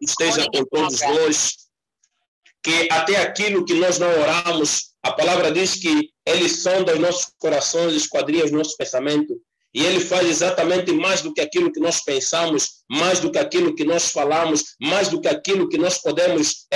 esteja com todos nós, que até aquilo que nós não oramos, a palavra diz que Ele sonda os nossos corações, esquadrinha os nossos pensamentos, e Ele faz exatamente mais do que aquilo que nós pensamos, mais do que aquilo que nós falamos, mais do que aquilo que nós podemos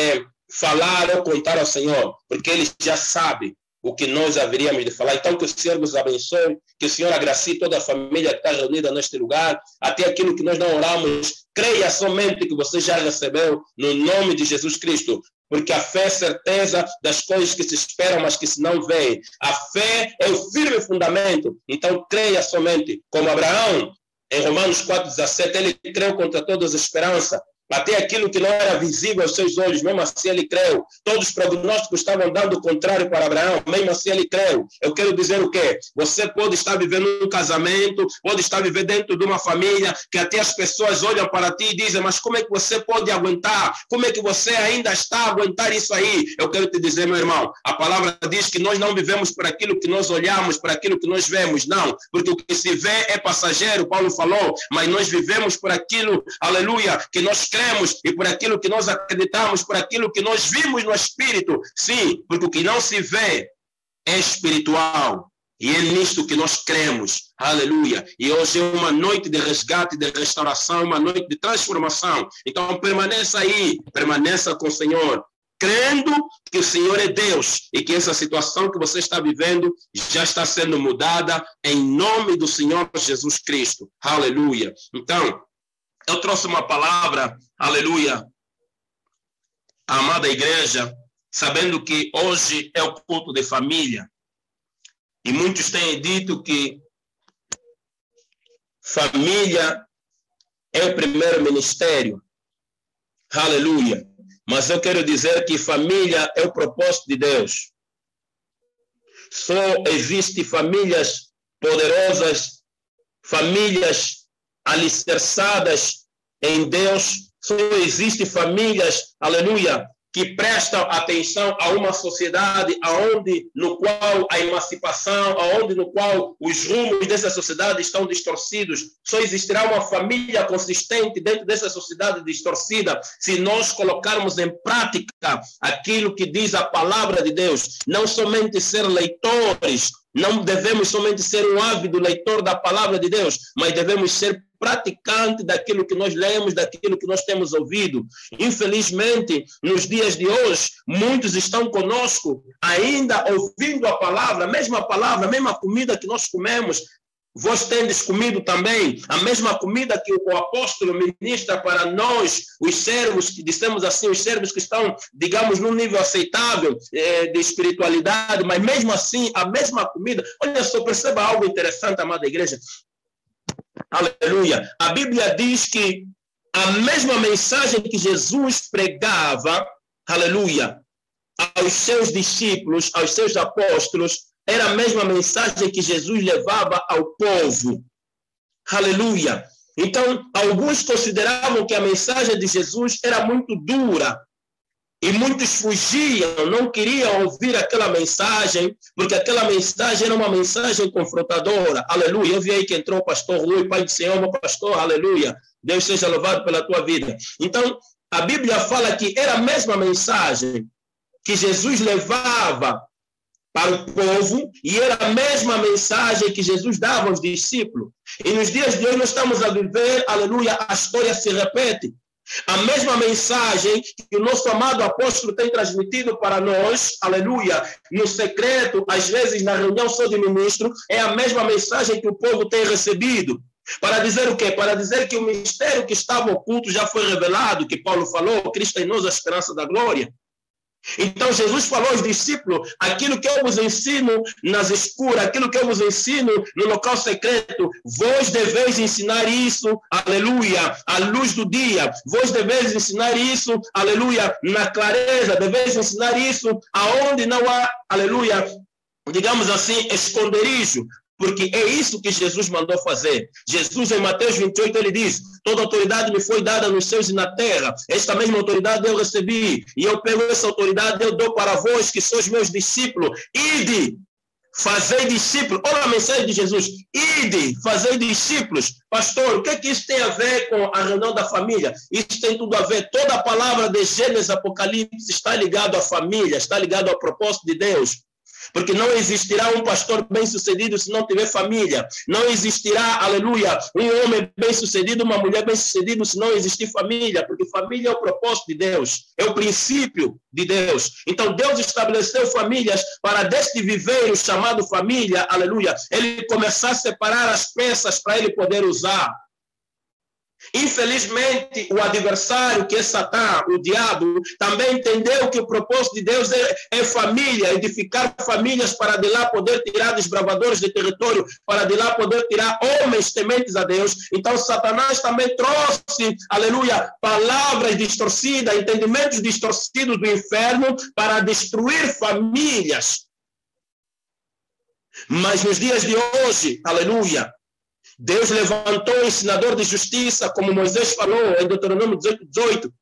falar ou contar ao Senhor, porque Ele já sabe o que nós haveríamos de falar. Então, que o Senhor nos abençoe, que o Senhor agracie toda a família que está reunida neste lugar, até aquilo que nós não oramos, creia somente que você já recebeu, no nome de Jesus Cristo, porque a fé é certeza das coisas que se esperam, mas que se não veem. A fé é o firme fundamento, então creia somente, como Abraão, em Romanos 4,17, ele creu contra todas as esperanças, até aquilo que não era visível aos seus olhos, mesmo assim ele creu. Todos os prognósticos estavam dando o contrário para Abraão, mesmo assim ele creu. Eu quero dizer o quê? Você pode estar vivendo um casamento, pode estar vivendo dentro de uma família, que até as pessoas olham para ti e dizem, mas como é que você pode aguentar? Como é que você ainda está a aguentar isso aí? Eu quero te dizer, meu irmão, a palavra diz que nós não vivemos por aquilo que nós olhamos, por aquilo que nós vemos, não. Porque o que se vê é passageiro, Paulo falou, mas nós vivemos por aquilo, aleluia, que nós cremos e por aquilo que nós acreditamos, por aquilo que nós vimos no Espírito. Sim, porque o que não se vê é espiritual. E é nisto que nós cremos. Aleluia. E hoje é uma noite de resgate, de restauração, uma noite de transformação. Então permaneça aí, permaneça com o Senhor, crendo que o Senhor é Deus e que essa situação que você está vivendo já está sendo mudada em nome do Senhor Jesus Cristo. Aleluia. Então, eu trouxe uma palavra, aleluia, à amada igreja, sabendo que hoje é o culto de família. E muitos têm dito que família é o primeiro ministério. Aleluia. Mas eu quero dizer que família é o propósito de Deus. Só existem famílias poderosas, famílias alicerçadas em Deus, só existem famílias, aleluia, que prestam atenção a uma sociedade no qual a emancipação, no qual os rumos dessa sociedade estão distorcidos. Só existirá uma família consistente dentro dessa sociedade distorcida se nós colocarmos em prática aquilo que diz a palavra de Deus. Não somente ser leitores, não devemos somente ser um ávido leitor da palavra de Deus, mas devemos ser praticante daquilo que nós lemos, daquilo que nós temos ouvido. Infelizmente, nos dias de hoje, muitos estão conosco ainda ouvindo a palavra, a mesma comida que nós comemos. Vós tendes comido também a mesma comida que o apóstolo ministra para nós, os servos, que dissemos assim, os servos que estão, digamos, num nível aceitável de espiritualidade, mas mesmo assim, a mesma comida. Olha só, perceba algo interessante, amada igreja. Aleluia. A Bíblia diz que a mesma mensagem que Jesus pregava, aleluia, aos seus discípulos, aos seus apóstolos, era a mesma mensagem que Jesus levava ao povo. Aleluia. Então, alguns consideravam que a mensagem de Jesus era muito dura. E muitos fugiam, não queriam ouvir aquela mensagem, porque aquela mensagem era uma mensagem confrontadora. Aleluia. Eu vi aí que entrou o pastor Rui, pai do Senhor, meu pastor, aleluia. Deus seja louvado pela tua vida. Então, a Bíblia fala que era a mesma mensagem que Jesus levava para o povo, e era a mesma mensagem que Jesus dava aos discípulos. E nos dias de hoje nós estamos a viver, aleluia, a história se repete. A mesma mensagem que o nosso amado apóstolo tem transmitido para nós, aleluia, no secreto, às vezes na reunião só de ministro, é a mesma mensagem que o povo tem recebido. Para dizer o quê? Para dizer que o mistério que estava oculto já foi revelado, que Paulo falou, Cristo em nós a esperança da glória. Então Jesus falou aos discípulos, aquilo que eu vos ensino nas escuras, aquilo que eu vos ensino no local secreto, vós deveis ensinar isso, aleluia, à luz do dia, vós deveis ensinar isso, aleluia, na clareza, deveis ensinar isso aonde não há, aleluia, digamos assim, esconderijo. Porque é isso que Jesus mandou fazer. Jesus, em Mateus 28, ele diz, toda autoridade me foi dada nos céus e na terra. Esta mesma autoridade eu recebi. E eu pego essa autoridade, eu dou para vós, que sois meus discípulos. Ide, Fazei discípulos. Olha a mensagem de Jesus. Ide, fazei discípulos. Pastor, o que é que isso tem a ver com a reunião da família? Isso tem tudo a ver. Toda a palavra de Gênesis, Apocalipse está ligado à família, está ligado ao propósito de Deus. Porque não existirá um pastor bem-sucedido se não tiver família. Não existirá, aleluia, um homem bem-sucedido, uma mulher bem-sucedida se não existir família. Porque família é o propósito de Deus, é o princípio de Deus. Então Deus estabeleceu famílias para deste viveiro chamado família, aleluia, ele começar a separar as peças para ele poder usar. Infelizmente, o adversário, que é Satã, o diabo, também entendeu que o propósito de Deus é família, edificar famílias para de lá poder tirar desbravadores de território, para de lá poder tirar homens tementes a Deus. Então, Satanás também trouxe, aleluia, palavras distorcidas, entendimentos distorcidos do inferno para destruir famílias. Mas nos dias de hoje, aleluia, Deus levantou um ensinador de justiça, como Moisés falou em Deuteronômio 18.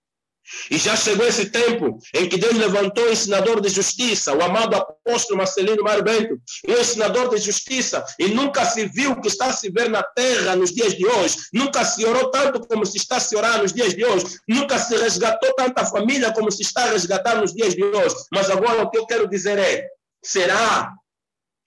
E já chegou esse tempo em que Deus levantou um ensinador de justiça, o amado apóstolo Marcelino Mário Bento, um ensinador de justiça, e nunca se viu o que está a se ver na terra nos dias de hoje, nunca se orou tanto como se está a se orar nos dias de hoje, nunca se resgatou tanta família como se está a resgatar nos dias de hoje. Mas agora o que eu quero dizer é, será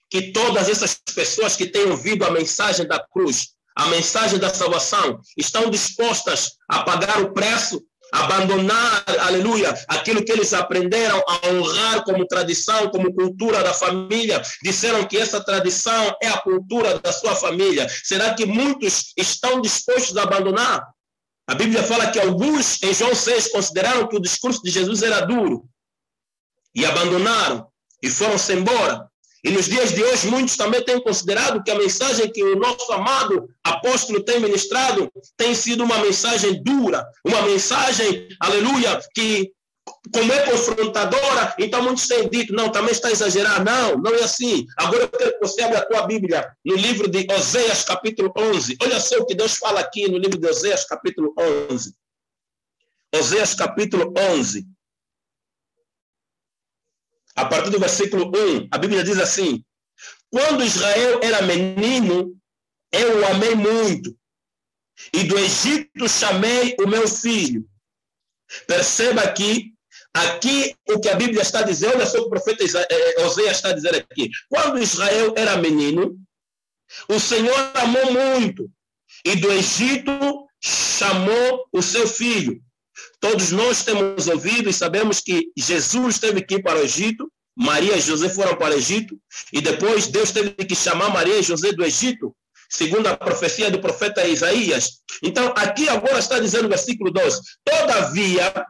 que todas essas pessoas que têm ouvido a mensagem da cruz, a mensagem da salvação, estão dispostas a pagar o preço, abandonar, aleluia, aquilo que eles aprenderam a honrar como tradição, como cultura da família? Disseram que essa tradição é a cultura da sua família. Será que muitos estão dispostos a abandonar? A Bíblia fala que alguns, em João 6, consideraram que o discurso de Jesus era duro e abandonaram e foram-se embora. E nos dias de hoje, muitos também têm considerado que a mensagem que o nosso amado apóstolo tem ministrado tem sido uma mensagem dura, uma mensagem, aleluia, que, como é confrontadora, então muitos têm dito, não, também está a exagerar. Não, não é assim. Agora eu quero que você abra a tua Bíblia no livro de Oséias, capítulo 11. Olha só o que Deus fala aqui no livro de Oséias, capítulo 11. Oséias, capítulo 11. A partir do versículo 1, a Bíblia diz assim: quando Israel era menino, eu o amei muito, e do Egito chamei o meu filho. Perceba aqui o que a Bíblia está dizendo, olha só o que o profeta Oséias está dizendo aqui. Quando Israel era menino, o Senhor amou muito, e do Egito chamou o seu filho. Todos nós temos ouvido e sabemos que Jesus teve que ir para o Egito, Maria e José foram para o Egito, e depois Deus teve que chamar Maria e José do Egito, segundo a profecia do profeta Isaías. Então, aqui agora está dizendo no versículo 12, todavia,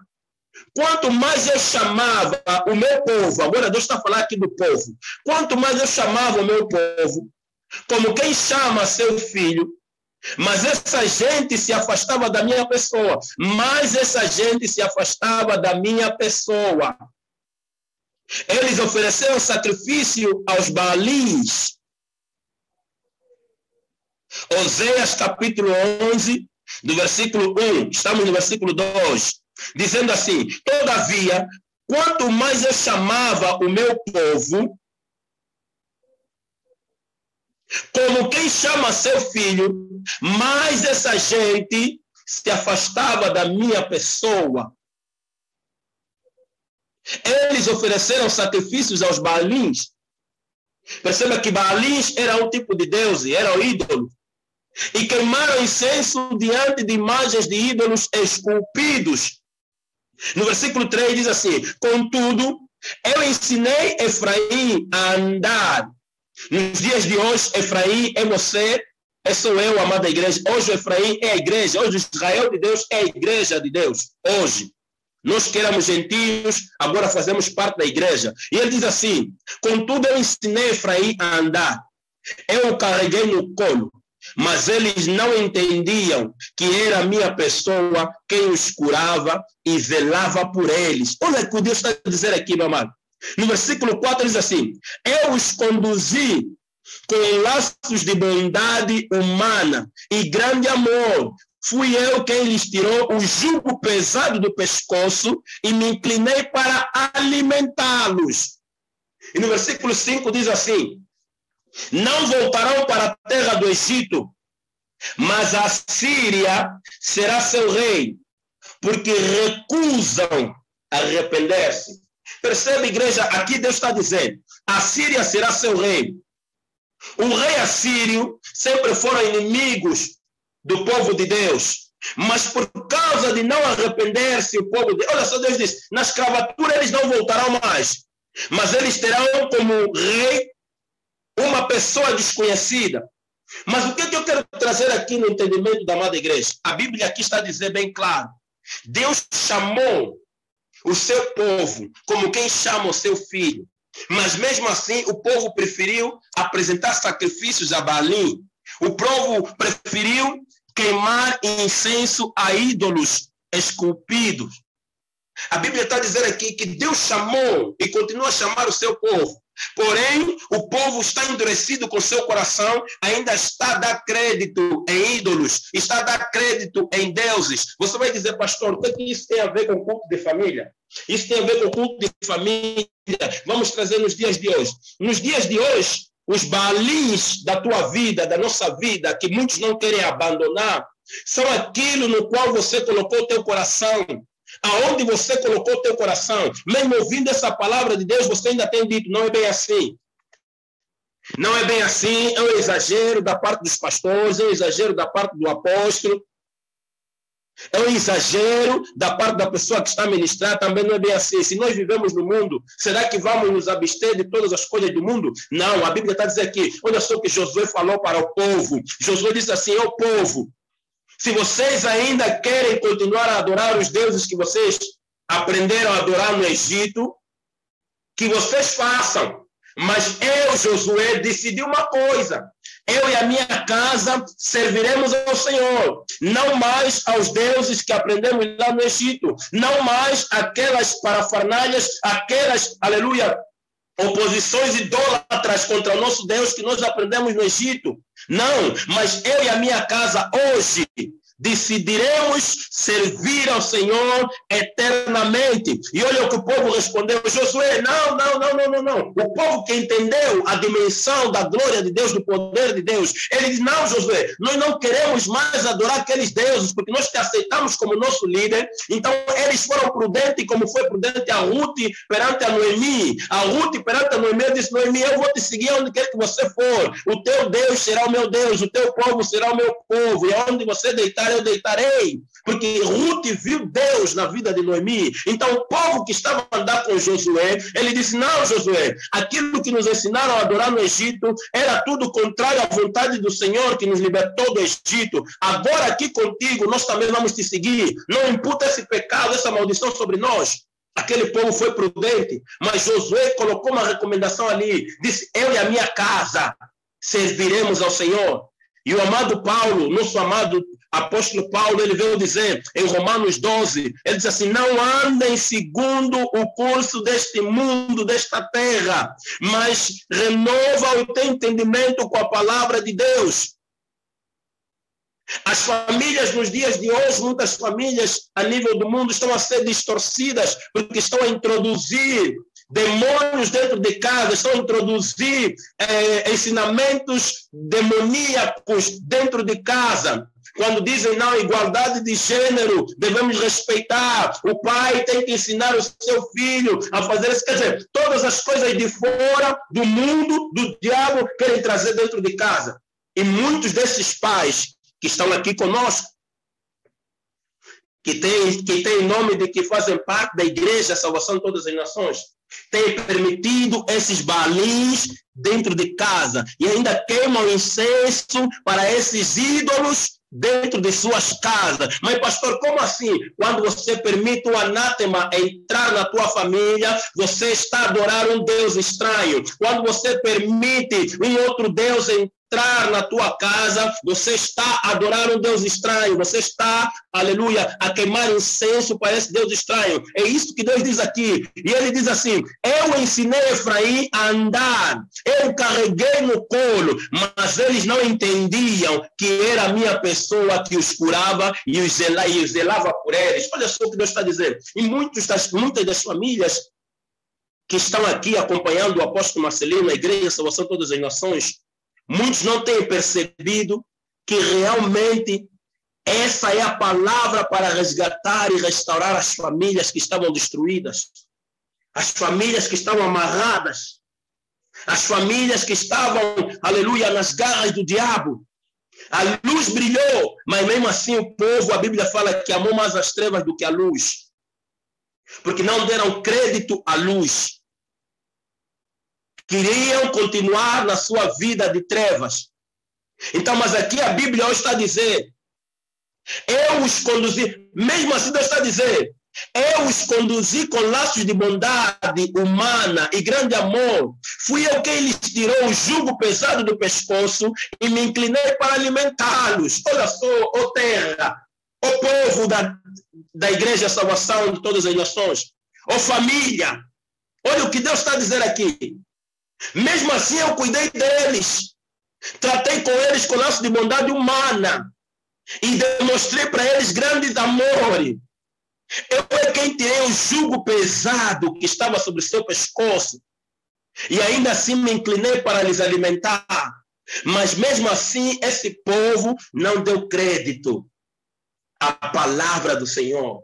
quanto mais eu chamava o meu povo, agora Deus está falando aqui do povo, quanto mais eu chamava o meu povo, como quem chama seu filho, mas essa gente se afastava da minha pessoa. Mas essa gente se afastava da minha pessoa. Eles ofereceram sacrifício aos Baalins. Oséias capítulo 11, do versículo 1, estamos no versículo 2, dizendo assim: todavia, quanto mais eu chamava o meu povo, como quem chama seu filho, mais essa gente se afastava da minha pessoa. Eles ofereceram sacrifícios aos Baalins. Perceba que Baalins era um tipo de deus, era o ídolo. E queimaram incenso diante de imagens de ídolos esculpidos. No versículo 3 diz assim: contudo, eu ensinei Efraim a andar. Nos dias de hoje, Efraim é você, sou eu, amada igreja. Hoje o Efraim é a igreja, hoje o Israel de Deus é a igreja de Deus. Hoje, nós que éramos gentios, agora fazemos parte da igreja. E ele diz assim: contudo eu ensinei Efraim a andar, eu o carreguei no colo, mas eles não entendiam que era a minha pessoa quem os curava e velava por eles. Olha o que Deus está a dizer aqui, meu amado. No versículo 4 diz assim: eu os conduzi com laços de bondade humana e grande amor. Fui eu quem lhes tirou o jugo pesado do pescoço e me inclinei para alimentá-los. E no versículo 5 diz assim: não voltarão para a terra do Egito, mas a Síria será seu rei, porque recusam arrepender-se. Percebe, igreja? Aqui Deus está dizendo, a Síria será seu rei. O rei assírio sempre foram inimigos do povo de Deus, mas por causa de não arrepender-se o povo de Deus, olha só, Deus diz, na escravatura eles não voltarão mais, mas eles terão como rei uma pessoa desconhecida. Mas o que eu quero trazer aqui no entendimento da amada igreja? A Bíblia aqui está a dizer bem claro, Deus chamou o seu povo como quem chama o seu filho. Mas mesmo assim, o povo preferiu apresentar sacrifícios a Baalim. O povo preferiu queimar incenso a ídolos esculpidos. A Bíblia está dizendo aqui que Deus chamou e continua a chamar o seu povo. Porém, o povo está endurecido com seu coração, ainda está a dar crédito em ídolos, está a dar crédito em deuses. Você vai dizer, pastor, o que isso tem a ver com culto de família? Isso tem a ver com culto de família. Vamos trazer nos dias de hoje. Nos dias de hoje, os Baalins da tua vida, da nossa vida, que muitos não querem abandonar, são aquilo no qual você colocou o teu coração. Aonde você colocou o teu coração, mesmo ouvindo essa palavra de Deus, você ainda tem dito, não é bem assim. Não é bem assim, é um exagero da parte dos pastores, é um exagero da parte do apóstolo, é um exagero da parte da pessoa que está a ministrar, também não é bem assim. Se nós vivemos no mundo, será que vamos nos abster de todas as coisas do mundo? Não, a Bíblia está dizendo aqui, olha só o que Josué falou para o povo. Josué disse assim, ó povo, se vocês ainda querem continuar a adorar os deuses que vocês aprenderam a adorar no Egito, que vocês façam. Mas eu, Josué, decidi uma coisa. Eu e a minha casa serviremos ao Senhor. Não mais aos deuses que aprendemos lá no Egito. Não mais aquelas parafernálias, aquelas, aleluia, oposições idólatras contra o nosso Deus que nós aprendemos no Egito. Não, mas eu e a minha casa hoje decidiremos servir ao Senhor eternamente. E olha o que o povo respondeu, Josué, não. O povo que entendeu a dimensão da glória de Deus, do poder de Deus, ele diz, não, Josué, nós não queremos mais adorar aqueles deuses, porque nós te aceitamos como nosso líder. Então eles foram prudentes, como foi prudente a Ruth perante a Noemi. A Ruth perante a Noemi disse, Noemi, eu vou te seguir onde quer que você for. O teu Deus será o meu Deus, o teu povo será o meu povo, e aonde você deitar, eu deitarei, porque Ruth viu Deus na vida de Noemi. Então o povo que estava a andar com Josué, ele disse, não, Josué, aquilo que nos ensinaram a adorar no Egito era tudo contrário à vontade do Senhor que nos libertou do Egito. Agora aqui contigo nós também vamos te seguir. Não imputa esse pecado, essa maldição sobre nós. Aquele povo foi prudente, mas Josué colocou uma recomendação ali, disse, eu e a minha casa serviremos ao Senhor. E o amado Paulo, nosso amado apóstolo Paulo, ele veio dizer em Romanos 12, ele diz assim, não andem segundo o curso deste mundo, desta terra, mas renova o teu entendimento com a palavra de Deus. As famílias nos dias de hoje, muitas famílias a nível do mundo estão a ser distorcidas, porque estão a introduzir demônios dentro de casa, estão a introduzir ensinamentos demoníacos dentro de casa. Quando dizem, não, igualdade de gênero, devemos respeitar, o pai tem que ensinar o seu filho a fazer isso. Quer dizer, todas as coisas de fora do mundo, do diabo, querem trazer dentro de casa. E muitos desses pais que estão aqui conosco, que tem nome de que fazem parte da igreja, a salvação de todas as nações, tem permitido esses Baalins dentro de casa e ainda queimam incenso para esses ídolos dentro de suas casas. Mas, pastor, como assim? Quando você permite o anátema entrar na tua família, você está a adorar um Deus estranho. Quando você permite um outro Deus entrar na tua casa, você está a adorar um Deus estranho, você está, aleluia, a queimar incenso para esse Deus estranho. É isso que Deus diz aqui. E ele diz assim, eu ensinei Efraim a andar, eu carreguei no colo, mas eles não entendiam que era a minha pessoa que os curava e os zelava por eles. Olha só o que Deus está dizendo. E muitas das famílias que estão aqui acompanhando o apóstolo Marcelino, a igreja Salvação de Todas as Nações, Muitos não têm percebido que realmente essa é a palavra para resgatar e restaurar as famílias que estavam destruídas, as famílias que estavam amarradas, as famílias que estavam, aleluia, nas garras do diabo. A luz brilhou, mas mesmo assim o povo, a Bíblia fala que amou mais as trevas do que a luz, porque não deram crédito à luz. Queriam continuar na sua vida de trevas. Então, mas aqui a Bíblia hoje está a dizer, eu os conduzi, mesmo assim Deus está a dizer, eu os conduzi com laços de bondade humana e grande amor. Fui eu quem lhes tirou o jugo pesado do pescoço e me inclinei para alimentá-los. Olha só, ó terra, ó povo da Igreja Salvação de todas as nações, ó família, olha o que Deus está a dizer aqui. Mesmo assim eu cuidei deles, tratei com eles com laço de bondade humana e demonstrei para eles grande amor. Eu é quem tirei o jugo pesado que estava sobre o seu pescoço e ainda assim me inclinei para lhes alimentar. Mas mesmo assim esse povo não deu crédito à palavra do Senhor.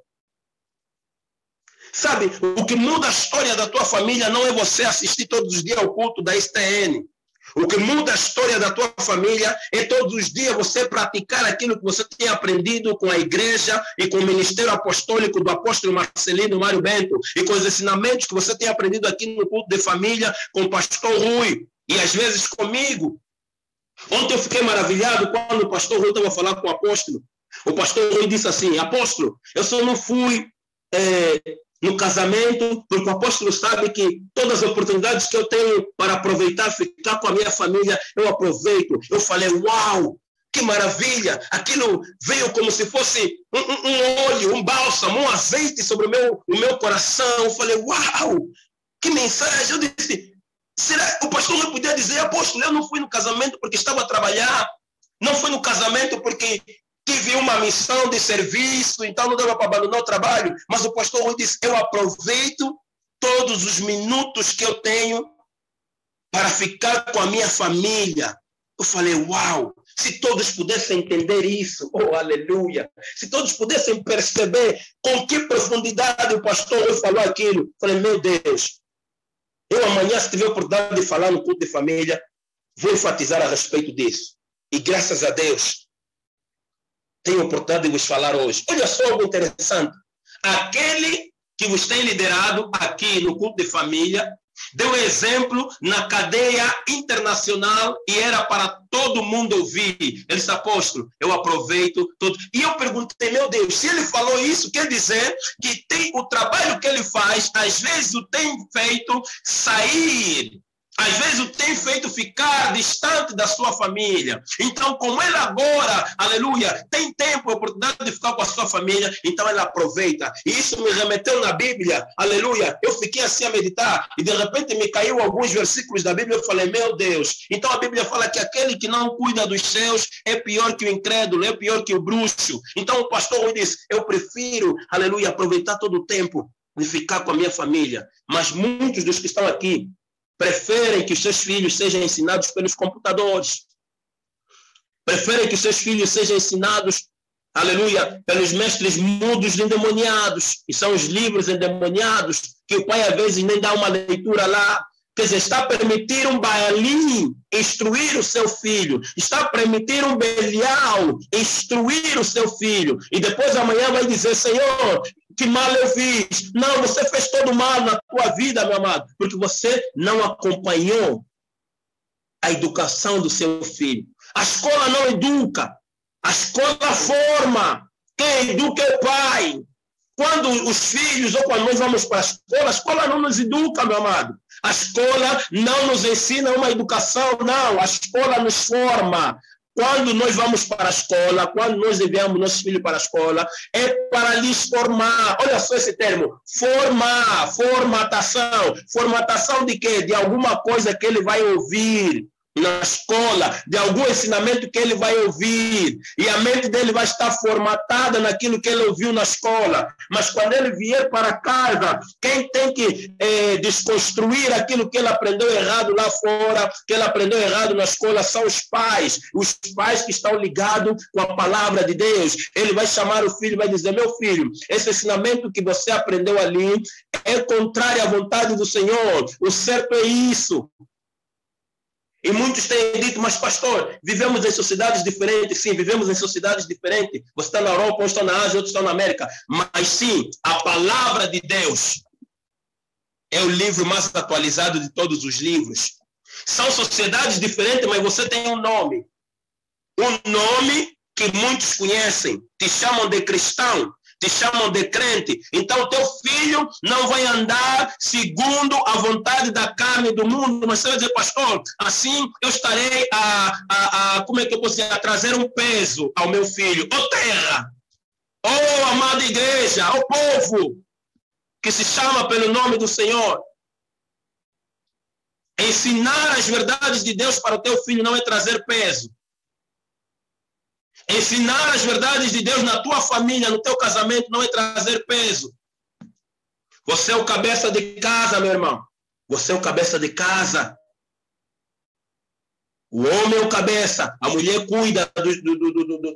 Sabe, o que muda a história da tua família não é você assistir todos os dias ao culto da STN. O que muda a história da tua família é todos os dias você praticar aquilo que você tem aprendido com a igreja e com o ministério apostólico do apóstolo Marcelino Mário Bento e com os ensinamentos que você tem aprendido aqui no culto de família com o pastor Rui e às vezes comigo. Ontem eu fiquei maravilhado quando o pastor Rui estava falando com o apóstolo. O pastor Rui disse assim, apóstolo, eu só não fui no casamento, porque o apóstolo sabe que todas as oportunidades que eu tenho para aproveitar, ficar com a minha família, eu aproveito. Eu falei, uau, que maravilha! Aquilo veio como se fosse um óleo, um bálsamo, um azeite sobre o meu coração. Eu falei, uau, que mensagem! Eu disse, será que o pastor não podia dizer, apóstolo, eu não fui no casamento porque estava a trabalhar, não fui no casamento porque tive uma missão de serviço, então não dava para abandonar o trabalho. Mas o pastor Rui disse, eu aproveito todos os minutos que eu tenho para ficar com a minha família. Eu falei, uau, se todos pudessem entender isso, oh, aleluia. Se todos pudessem perceber com que profundidade o pastor Rui falou aquilo. Eu falei, meu Deus, eu amanhã, se tiver a oportunidade de falar no culto de família, vou enfatizar a respeito disso. E graças a Deus, tenho a oportunidade de vos falar hoje. Olha só algo interessante. Aquele que vos tem liderado aqui no culto de família deu exemplo na cadeia internacional e era para todo mundo ouvir. Ele disse, apóstolo, eu aproveito todo. E eu perguntei, meu Deus, se ele falou isso, quer dizer que o trabalho que ele faz, às vezes o tem feito sair, às vezes o tem feito ficar distante da sua família. Então, como ele agora, aleluia, tem tempo, oportunidade de ficar com a sua família, então ele aproveita. E isso me remeteu na Bíblia, aleluia. Eu fiquei assim a meditar e de repente me caiu alguns versículos da Bíblia. Eu falei, meu Deus. Então a Bíblia fala que aquele que não cuida dos seus é pior que o incrédulo, é pior que o bruxo. Então o pastor me disse, eu prefiro, aleluia, aproveitar todo o tempo de ficar com a minha família. Mas muitos dos que estão aqui preferem que os seus filhos sejam ensinados pelos computadores. Preferem que os seus filhos sejam ensinados, aleluia, pelos mestres mudos endemoniados, que são os livros endemoniados, que o pai às vezes nem dá uma leitura lá. Quer dizer, está a permitir um Baalim instruir o seu filho. Está a permitir um Belial instruir o seu filho. E depois amanhã vai dizer, Senhor, que mal eu fiz. Não, você fez todo mal na tua vida, meu amado. Porque você não acompanhou a educação do seu filho. A escola não educa. A escola forma. Quem educa é o pai. Quando os filhos ou quando nós vamos para a escola não nos educa, meu amado. A escola não nos ensina uma educação, não. A escola nos forma. Quando nós vamos para a escola, quando nós enviamos nossos filhos para a escola, é para lhes formar. Olha só esse termo. Formar, formatação. Formatação de quê? De alguma coisa que ele vai ouvir. na escola, de algum ensinamento que ele vai ouvir, e a mente dele vai estar formatada naquilo que ele ouviu na escola. Mas quando ele vier para casa, quem tem que desconstruir aquilo que ele aprendeu errado lá fora, que ele aprendeu errado na escola, são os pais que estão ligados com a palavra de Deus. Ele vai chamar o filho e vai dizer: meu filho, esse ensinamento que você aprendeu ali é contrário à vontade do Senhor, o certo é isso. E muitos têm dito: mas pastor, vivemos em sociedades diferentes. Sim, vivemos em sociedades diferentes. Você está na Europa, outros estão na Ásia, outros estão na América. Mas sim, a palavra de Deus é o livro mais atualizado de todos os livros. São sociedades diferentes, mas você tem um nome. Um nome que muitos conhecem. Te chamam de cristão, te chamam de crente. Então, teu filho não vai andar segundo a vontade da carne do mundo. Mas você vai dizer: pastor, assim eu estarei como é que eu posso dizer, a trazer um peso ao meu filho. Ó terra, ó amada igreja, ó povo que se chama pelo nome do Senhor. Ensinar as verdades de Deus para o teu filho não é trazer peso. Ensinar as verdades de Deus na tua família, no teu casamento, não é trazer peso. Você é o cabeça de casa, meu irmão. Você é o cabeça de casa. O homem é o cabeça. A mulher cuida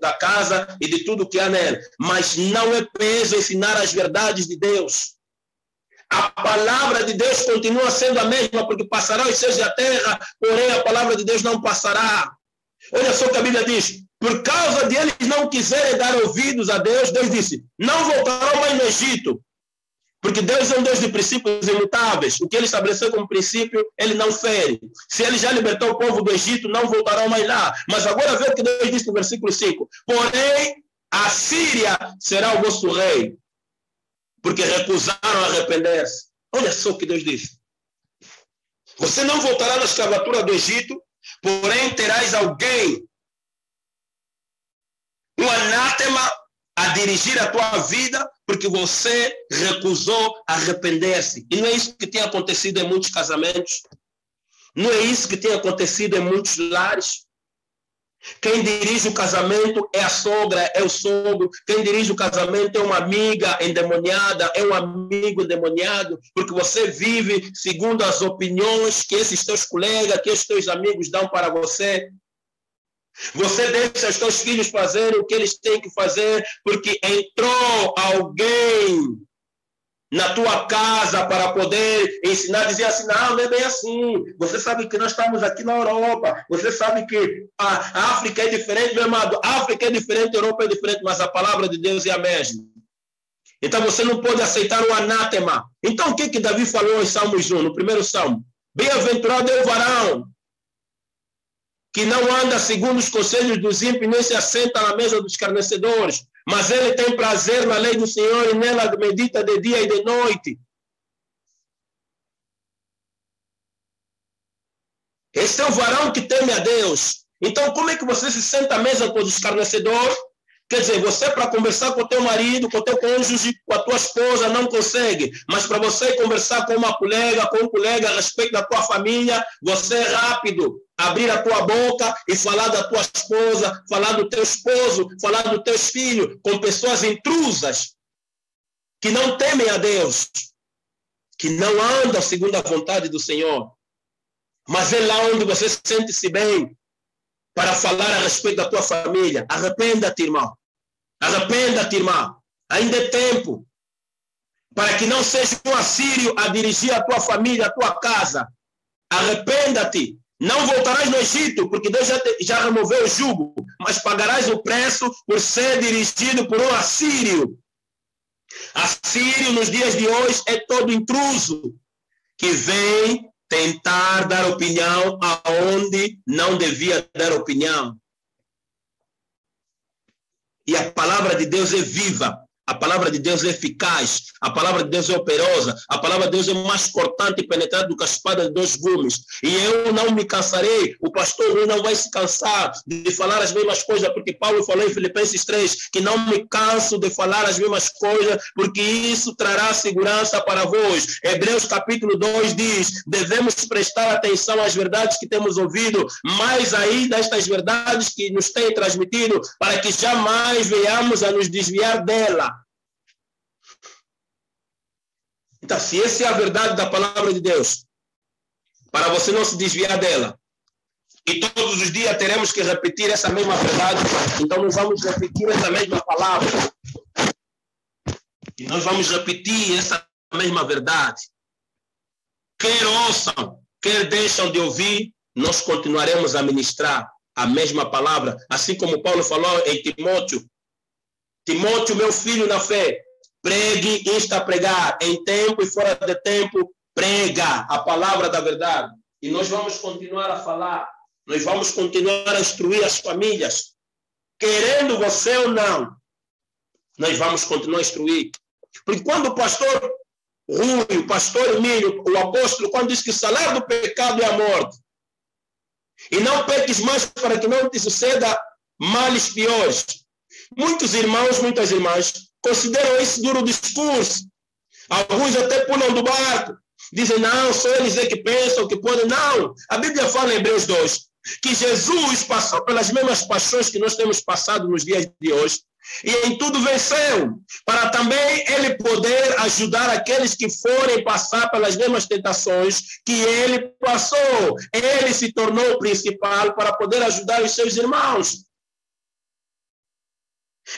da casa e de tudo que há nela. Mas não é peso ensinar as verdades de Deus. A palavra de Deus continua sendo a mesma, porque passará os céus e a terra, porém a palavra de Deus não passará. Olha só o que a Bíblia diz: por causa de eles não quiserem dar ouvidos a Deus, Deus disse: não voltarão mais no Egito, porque Deus é um Deus de princípios imutáveis. O que ele estabeleceu como princípio, ele não fere. Se ele já libertou o povo do Egito, não voltarão mais lá. Mas agora vê o que Deus diz no versículo 5: porém a Síria será o vosso rei, porque recusaram arrepender-se. Olha só o que Deus disse: você não voltará na escravatura do Egito, porém terás alguém, um anátema, a dirigir a tua vida, porque você recusou arrepender-se. E não é isso que tem acontecido em muitos casamentos? Não é isso que tem acontecido em muitos lares? Quem dirige o casamento é a sogra, é o sogro. Quem dirige o casamento é uma amiga endemoniada, é um amigo endemoniado, porque você vive segundo as opiniões que esses teus colegas, que esses teus amigos dão para você. Você deixa os teus filhos fazerem o que eles têm que fazer, porque entrou alguém na tua casa para poder ensinar, dizer assim: não é bem assim. Você sabe que nós estamos aqui na Europa. Você sabe que a África é diferente, meu amado. A África é diferente, a Europa é diferente, mas a palavra de Deus é a mesma. Então você não pode aceitar o anátema. Então o que Davi falou em Salmos 1, no primeiro salmo? Bem-aventurado é o varão que não anda segundo os conselhos dos ímpios, nem se assenta na mesa dos escarnecedores, mas ele tem prazer na lei do Senhor e nela medita de dia e de noite. Esse é o varão que teme a Deus. Então, como é que você se senta à mesa com os escarnecedores? Quer dizer, você para conversar com o teu marido, com o teu cônjuge, com a tua esposa, não consegue. Mas para você conversar com uma colega, com um colega a respeito da tua família, você é rápido. Abrir a tua boca e falar da tua esposa, falar do teu esposo, falar dos teus filhos, com pessoas intrusas, que não temem a Deus, que não andam segundo a vontade do Senhor. Mas é lá onde você sente-se bem para falar a respeito da tua família. Arrependa-te, irmão. Arrependa-te, irmão. Ainda é tempo para que não seja um assírio a dirigir a tua família, a tua casa. Arrependa-te. Não voltarás no Egito, porque Deus já removeu o jugo, mas pagarás o preço por ser dirigido por um assírio. Assírio, nos dias de hoje, é todo intruso que vem tentar dar opinião aonde não devia dar opinião. E a palavra de Deus é viva. A palavra de Deus é eficaz, a palavra de Deus é operosa, a palavra de Deus é mais cortante e penetrante do que a espada de 2 gumes. E eu não me cansarei, o pastor Rui não vai se cansar de falar as mesmas coisas, porque Paulo falou em Filipenses 3, que não me canso de falar as mesmas coisas, porque isso trará segurança para vós. Hebreus capítulo 2 diz, devemos prestar atenção às verdades que temos ouvido, mais ainda estas verdades que nos têm transmitido, para que jamais venhamos a nos desviar dela. Então, se essa é a verdade da palavra de Deus, para você não se desviar dela, e todos os dias teremos que repetir essa mesma verdade, então nós vamos repetir essa mesma palavra. E nós vamos repetir essa mesma verdade. Quer ouçam, quer deixam de ouvir, nós continuaremos a ministrar a mesma palavra, assim como Paulo falou em Timóteo. Timóteo, meu filho na fé, pregue e insta a pregar, em tempo e fora de tempo, prega a palavra da verdade. E nós vamos continuar a falar, nós vamos continuar a instruir as famílias. Querendo você ou não, nós vamos continuar a instruir. Porque quando o pastor Rui, o pastor Emílio, o apóstolo, quando diz que o salário do pecado é a morte, e não peques mais para que não te suceda males piores. Muitos irmãos, muitas irmãs, consideram esse duro discurso. Alguns até pulam do barco. Dizem, não, só eles é que pensam, que podem. Não, a Bíblia fala em Hebreus 2, que Jesus passou pelas mesmas paixões que nós temos passado nos dias de hoje, e em tudo venceu, para também ele poder ajudar aqueles que forem passar pelas mesmas tentações que ele passou. Ele se tornou o principal para poder ajudar os seus irmãos.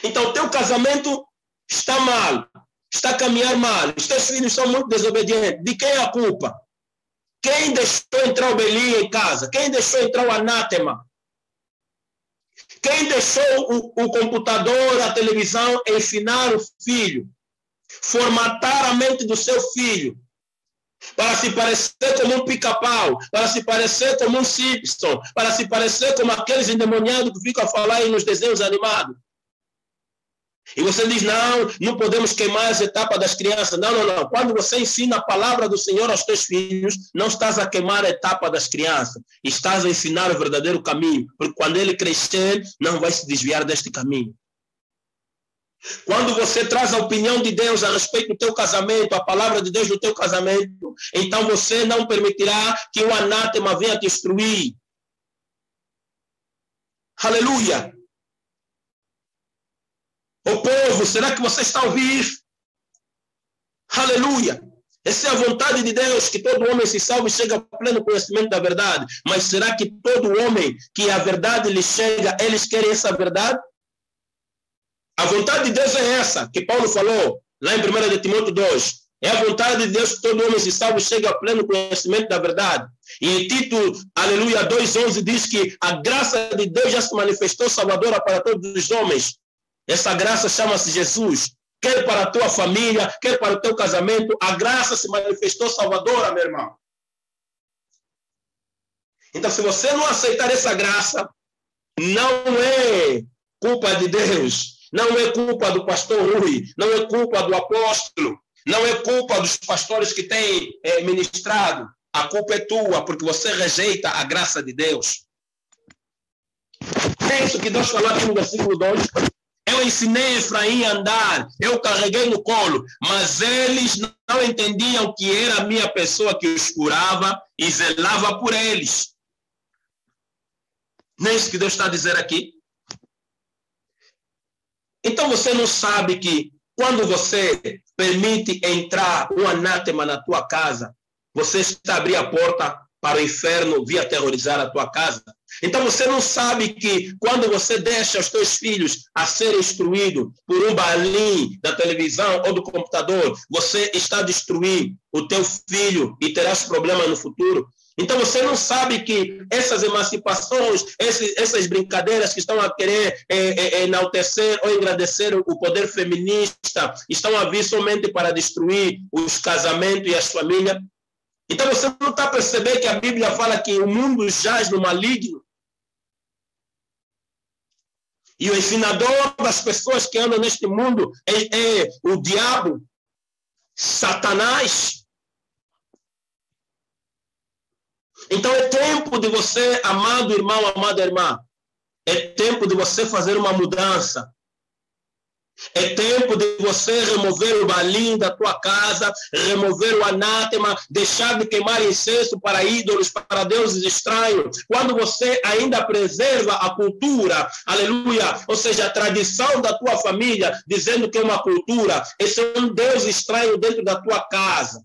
Então, teu casamento está mal, está a caminhar mal, os teus filhos são muito desobedientes. De quem é a culpa? Quem deixou entrar o Belinha em casa? Quem deixou entrar o anátema? Quem deixou o computador, a televisão ensinar o filho? Formatar a mente do seu filho para se parecer como um pica-pau, para se parecer como um Simpson, para se parecer como aqueles endemoniados que ficam a falar aí nos desenhos animados. E você diz, não podemos queimar as etapas das crianças. Não. Quando você ensina a palavra do Senhor aos teus filhos, não estás a queimar a etapa das crianças. Estás a ensinar o verdadeiro caminho. Porque quando ele crescer, não vai se desviar deste caminho. Quando você traz a opinião de Deus a respeito do teu casamento, a palavra de Deus no teu casamento, então você não permitirá que o anátema venha te destruir. Aleluia! Ô povo, será que você está a ouvir? Aleluia! Essa é a vontade de Deus, que todo homem se salve e chegue ao pleno conhecimento da verdade. Mas será que todo homem que a verdade lhe chega, eles querem essa verdade? A vontade de Deus é essa, que Paulo falou, lá em 1 de Timóteo 2. É a vontade de Deus que todo homem se salve e chegue ao pleno conhecimento da verdade. E em Tito, aleluia, 2,11 diz que a graça de Deus já se manifestou salvadora para todos os homens. Essa graça chama-se Jesus. Quer para a tua família, quer para o teu casamento, a graça se manifestou salvadora, meu irmão. Então, se você não aceitar essa graça, não é culpa de Deus, não é culpa do pastor Rui, não é culpa do apóstolo, não é culpa dos pastores que têm ministrado. A culpa é tua, porque você rejeita a graça de Deus. É isso que Deus falou aqui no versículo 2. Eu ensinei Efraim a andar, eu carreguei no colo, mas eles não entendiam que era a minha pessoa que os curava e zelava por eles. Não é isso que Deus está a dizer aqui? Então você não sabe que quando você permite entrar um anátema na tua casa, você está a abrir a porta para o inferno vir aterrorizar a tua casa? Então você não sabe que quando você deixa os teus filhos a serem instruídos por um balim da televisão ou do computador, você está a destruir o teu filho e terás problemas no futuro? Então você não sabe que essas emancipações, essas brincadeiras que estão a querer enaltecer ou engrandecer o poder feminista, estão a vir somente para destruir os casamentos e as famílias? Então você não está a perceber que a Bíblia fala que o mundo jaz no maligno? E o ensinador das pessoas que andam neste mundo é o diabo, Satanás. Então é tempo de você, amado irmão, amada irmã, é tempo de você fazer uma mudança. É tempo de você remover o balim da tua casa, remover o anátema, deixar de queimar incenso para ídolos, para deuses estranhos. Quando você ainda preserva a cultura, aleluia, ou seja, a tradição da tua família, dizendo que é uma cultura, esse é um Deus estranho dentro da tua casa.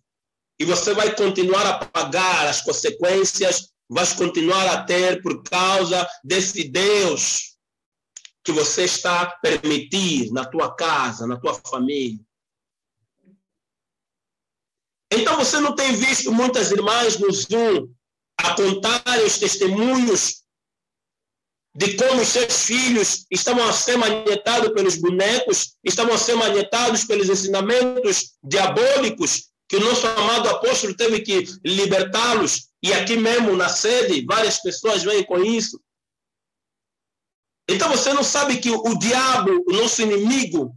E você vai continuar a pagar as consequências, vai continuar a ter por causa desse Deus que você está a permitir na tua casa, na tua família. Então você não tem visto muitas irmãs no Zoom a contarem os testemunhos de como os seus filhos estavam a ser manetados pelos bonecos, estavam a ser manetados pelos ensinamentos diabólicos, que o nosso amado apóstolo teve que libertá-los. E aqui mesmo na sede, várias pessoas vêm com isso. Então você não sabe que o diabo, o nosso inimigo,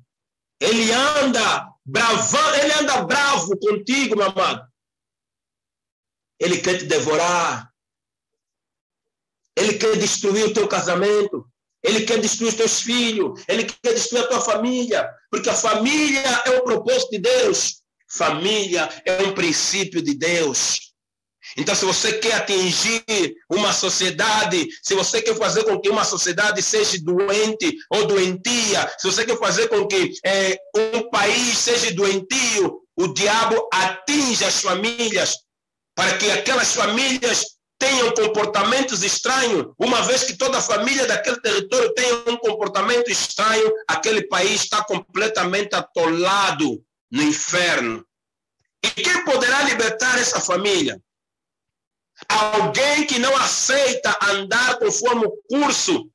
ele anda bravão, ele anda bravo contigo, meu amado. Ele quer te devorar. Ele quer destruir o teu casamento. Ele quer destruir os teus filhos. Ele quer destruir a tua família. Porque a família é o propósito de Deus. Família é um princípio de Deus. Então, se você quer atingir uma sociedade, se você quer fazer com que uma sociedade seja doente ou doentia, se você quer fazer com que um país seja doentio, o diabo atinge as famílias para que aquelas famílias tenham comportamentos estranhos. Uma vez que toda a família daquele território tenha um comportamento estranho, aquele país está completamente atolado no inferno. E quem poderá libertar essa família? Alguém que não aceita andar conforme o curso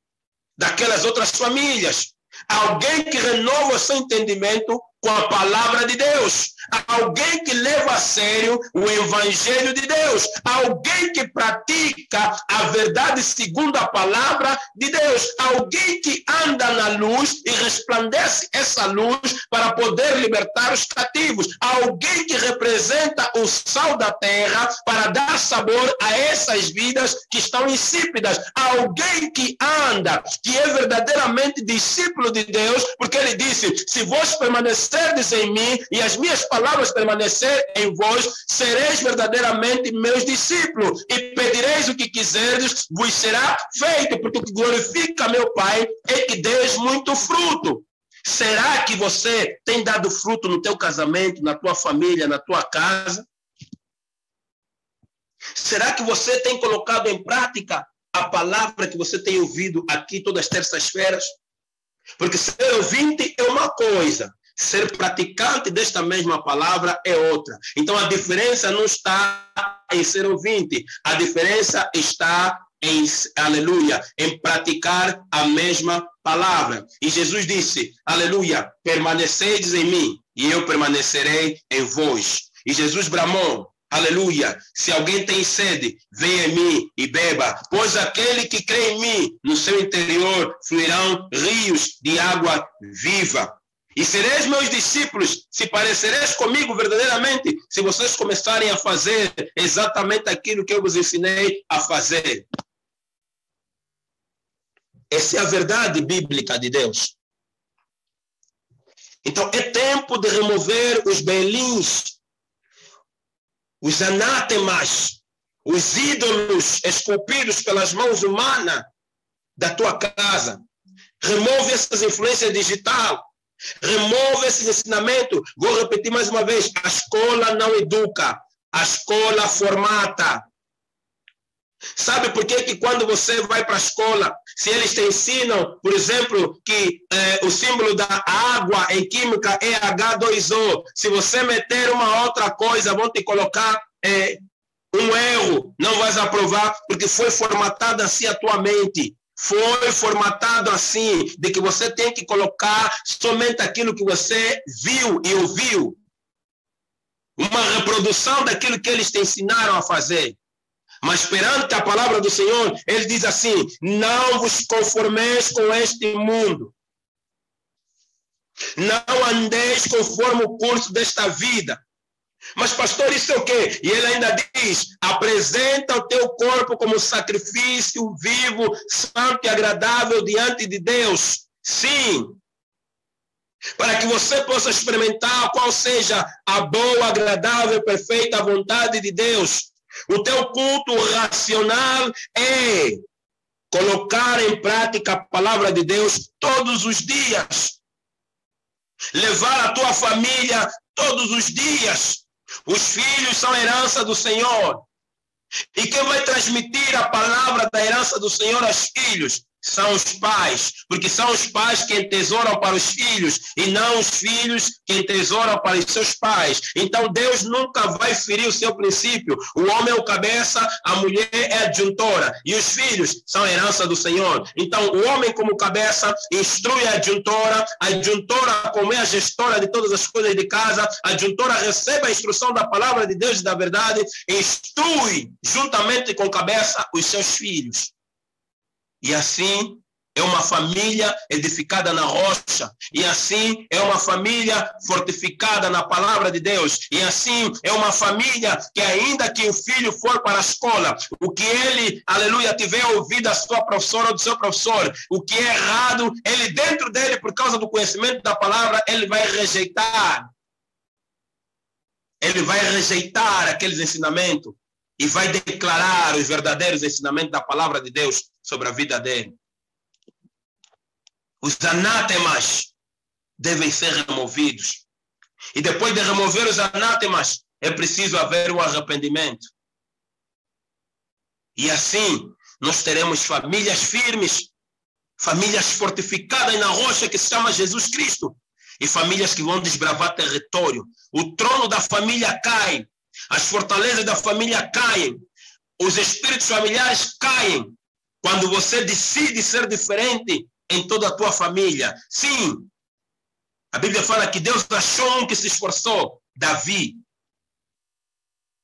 daquelas outras famílias. Alguém que renova o seu entendimento com a palavra de Deus. Alguém que leva a sério o evangelho de Deus. Alguém que pratica a verdade segundo a palavra de Deus. Alguém que anda na luz e resplandece essa luz para poder libertar os cativos. Alguém que representa o sal da terra para dar sabor a essas vidas que estão insípidas. Alguém que anda, que é verdadeiramente discípulo de Deus, porque ele disse, se vós permanecerdes em mim e as minhas palavras permanecerem em vós, sereis verdadeiramente meus discípulos e pedireis o que quiserdes, vos será feito, porque o que glorifica meu Pai é que deis muito fruto. Será que você tem dado fruto no teu casamento, na tua família, na tua casa? Será que você tem colocado em prática a palavra que você tem ouvido aqui todas as terças-feiras? Porque ser ouvinte é uma coisa, ser praticante desta mesma palavra é outra. Então a diferença não está em ser ouvinte, a diferença está em, aleluia, em praticar a mesma palavra. E Jesus disse, aleluia, permaneceis em mim e eu permanecerei em vós. E Jesus bramou, aleluia, se alguém tem sede, venha em mim e beba, pois aquele que crê em mim, no seu interior fluirão rios de água viva. E sereis meus discípulos, se parecereis comigo verdadeiramente, se vocês começarem a fazer exatamente aquilo que eu vos ensinei a fazer. Essa é a verdade bíblica de Deus. Então é tempo de remover os belins, os anátemas, os ídolos esculpidos pelas mãos humanas da tua casa. Remove essas influências digitais. Remove esse ensinamento. Vou repetir mais uma vez. A escola não educa. A escola formata. Sabe por que quando você vai para a escola, se eles te ensinam, por exemplo, que o símbolo da água em química é H2O, se você meter uma outra coisa, vão te colocar um erro, não vais aprovar, porque foi formatada assim a tua mente. Foi formatado assim, de que você tem que colocar somente aquilo que você viu e ouviu. Uma reprodução daquilo que eles te ensinaram a fazer. Mas perante a palavra do Senhor, ele diz assim: não vos conformeis com este mundo. Não andeis conforme o curso desta vida. Mas pastor, isso é o quê? E ele ainda diz: apresenta o teu corpo como sacrifício vivo, santo e agradável diante de Deus. Sim. Para que você possa experimentar qual seja a boa, agradável, perfeita vontade de Deus. O teu culto racional é colocar em prática a palavra de Deus todos os dias. Levar a tua família todos os dias. Os filhos são herança do Senhor. E quem vai transmitir a palavra da herança do Senhor aos filhos? São os pais, porque são os pais que entesouram para os filhos e não os filhos que entesouram para os seus pais. Então Deus nunca vai ferir o seu princípio. O homem é o cabeça, a mulher é a adjuntora e os filhos são a herança do Senhor. Então o homem como cabeça instrui a adjuntora como é a gestora de todas as coisas de casa, a adjuntora recebe a instrução da palavra de Deus e da verdade e instrui juntamente com a cabeça os seus filhos. E assim é uma família edificada na rocha. E assim é uma família fortificada na palavra de Deus. E assim é uma família que ainda que o filho for para a escola, o que ele, aleluia, tiver ouvido da sua professora ou do seu professor, o que é errado, ele dentro dele, por causa do conhecimento da palavra, ele vai rejeitar. Ele vai rejeitar aqueles ensinamentos. E vai declarar os verdadeiros ensinamentos da palavra de Deus sobre a vida dele. Os anátemas devem ser removidos. E depois de remover os anátemas, é preciso haver um arrependimento. E assim, nós teremos famílias firmes, famílias fortificadas na rocha que se chama Jesus Cristo. E famílias que vão desbravar território. O trono da família cai. As fortalezas da família caem. Os espíritos familiares caem. Quando você decide ser diferente em toda a tua família. Sim. A Bíblia fala que Deus achou um que se esforçou. Davi.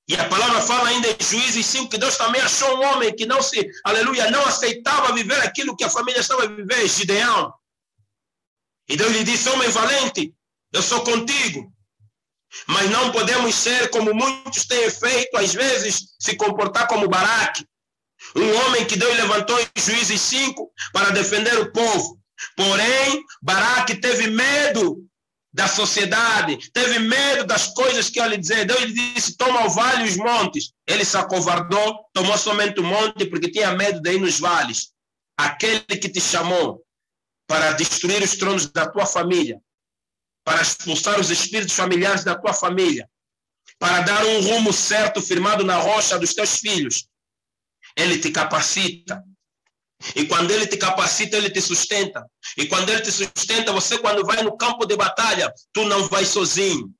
E a palavra fala ainda em Juízes 5 que Deus também achou um homem que não se, aleluia, não aceitava viver aquilo que a família estava a viver. Gideão. E Deus lhe disse: homem valente, eu sou contigo. Mas não podemos ser como muitos têm feito, às vezes, se comportar como Baraque. Um homem que Deus levantou em Juízes 5 para defender o povo. Porém, Baraque teve medo da sociedade, teve medo das coisas que eu lhe dizer. Deus lhe disse: toma o vale e os montes. Ele se acovardou, tomou somente o monte porque tinha medo de ir nos vales. Aquele que te chamou para destruir os tronos da tua família, para expulsar os espíritos familiares da tua família, para dar um rumo certo, firmado na rocha dos teus filhos. Ele te capacita. E quando ele te capacita, ele te sustenta. E quando ele te sustenta, você quando vai no campo de batalha, tu não vais sozinho.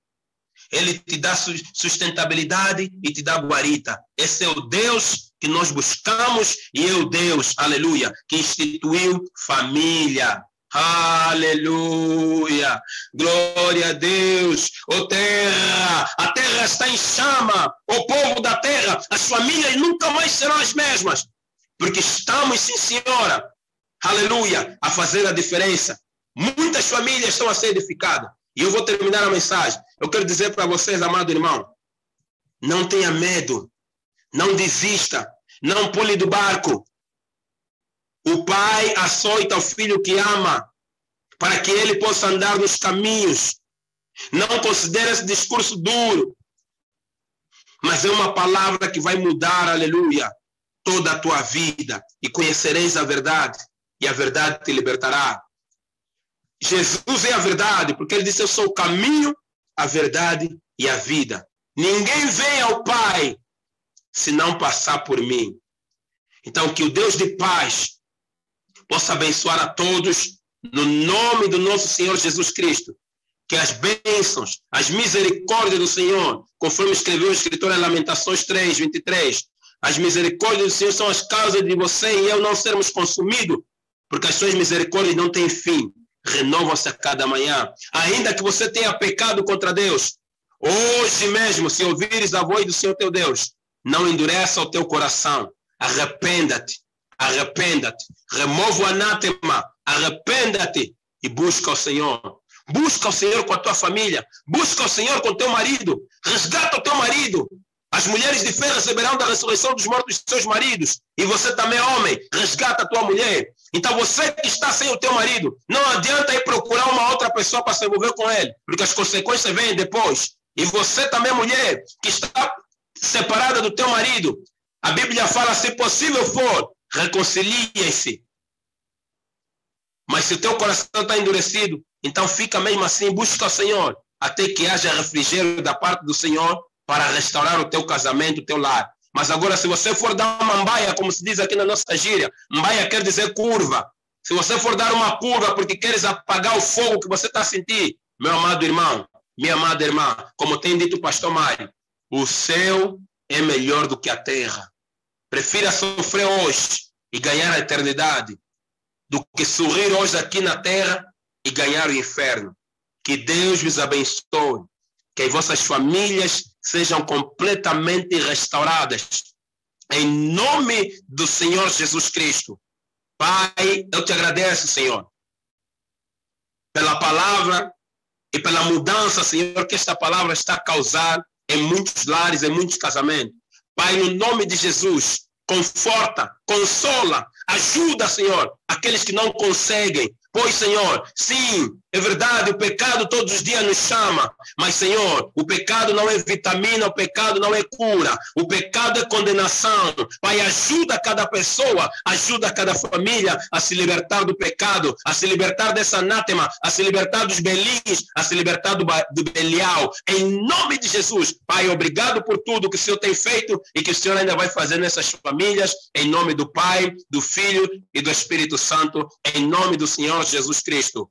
Ele te dá sustentabilidade e te dá guarita. Esse é o Deus que nós buscamos e é o Deus, aleluia, que instituiu família. Aleluia, glória a Deus. Ó terra, a terra está em chama. O povo da terra, as famílias nunca mais serão as mesmas, porque estamos, sim senhora, aleluia, a fazer a diferença. Muitas famílias estão a ser edificadas. E eu vou terminar a mensagem. Eu quero dizer para vocês, amado irmão, não tenha medo, não desista, não pule do barco. O pai açoita o filho que ama, para que ele possa andar nos caminhos. Não considere esse discurso duro, mas é uma palavra que vai mudar, aleluia, toda a tua vida. E conhecereis a verdade, e a verdade te libertará. Jesus é a verdade, porque ele disse: eu sou o caminho, a verdade e a vida. Ninguém vem ao Pai se não passar por mim. Então, que o Deus de paz possa abençoar a todos, no nome do nosso Senhor Jesus Cristo. Que as bênçãos, as misericórdias do Senhor, conforme escreveu o escritor em Lamentações 3, 23, as misericórdias do Senhor são as causas de você e eu não sermos consumidos, porque as suas misericórdias não têm fim, renovam-se a cada manhã. Ainda que você tenha pecado contra Deus, hoje mesmo, se ouvires a voz do Senhor teu Deus, Não endureça o teu coração. Arrependa-te. Arrependa-te. Remova o anátema. Arrependa-te e busca o Senhor. Busca o Senhor com a tua família. Busca o Senhor com o teu marido. Resgata o teu marido. As mulheres de fé receberão da ressurreição dos mortos de seus maridos. E você também, homem, resgata a tua mulher. Então você que está sem o teu marido, não adianta ir procurar uma outra pessoa para se envolver com ele, porque as consequências vêm depois. E você também, mulher, que está separada do teu marido, a Bíblia fala, se possível for, reconciliem-se. Mas se o teu coração está endurecido, então fica mesmo assim, busca o Senhor, até que haja refrigério da parte do Senhor para restaurar o teu casamento, o teu lar. Mas agora, se você for dar uma mbaia, como se diz aqui na nossa gíria, mbaia quer dizer curva. Se você for dar uma curva porque queres apagar o fogo que você está sentindo, meu amado irmão, minha amada irmã, como tem dito o pastor Mário, o céu é melhor do que a terra. Prefira sofrer hoje e ganhar a eternidade do que sorrir hoje aqui na terra e ganhar o inferno. Que Deus vos abençoe. Que as vossas famílias sejam completamente restauradas. Em nome do Senhor Jesus Cristo. Pai, eu te agradeço, Senhor, pela palavra e pela mudança, Senhor, que esta palavra está a causar em muitos lares, em muitos casamentos. Pai, no nome de Jesus, conforta, consola, ajuda, Senhor, aqueles que não conseguem. Pois, Senhor, sim, é verdade, o pecado todos os dias nos chama, mas, Senhor, o pecado não é vitamina, o pecado não é cura, o pecado é condenação. Pai, ajuda cada pessoa, ajuda cada família a se libertar do pecado, a se libertar dessa anátema, a se libertar dos belins, a se libertar do Belial. Em nome de Jesus, Pai, obrigado por tudo que o Senhor tem feito e que o Senhor ainda vai fazer nessas famílias, em nome do Pai, do Filho e do Espírito Santo, em nome do Senhor Jesus Cristo.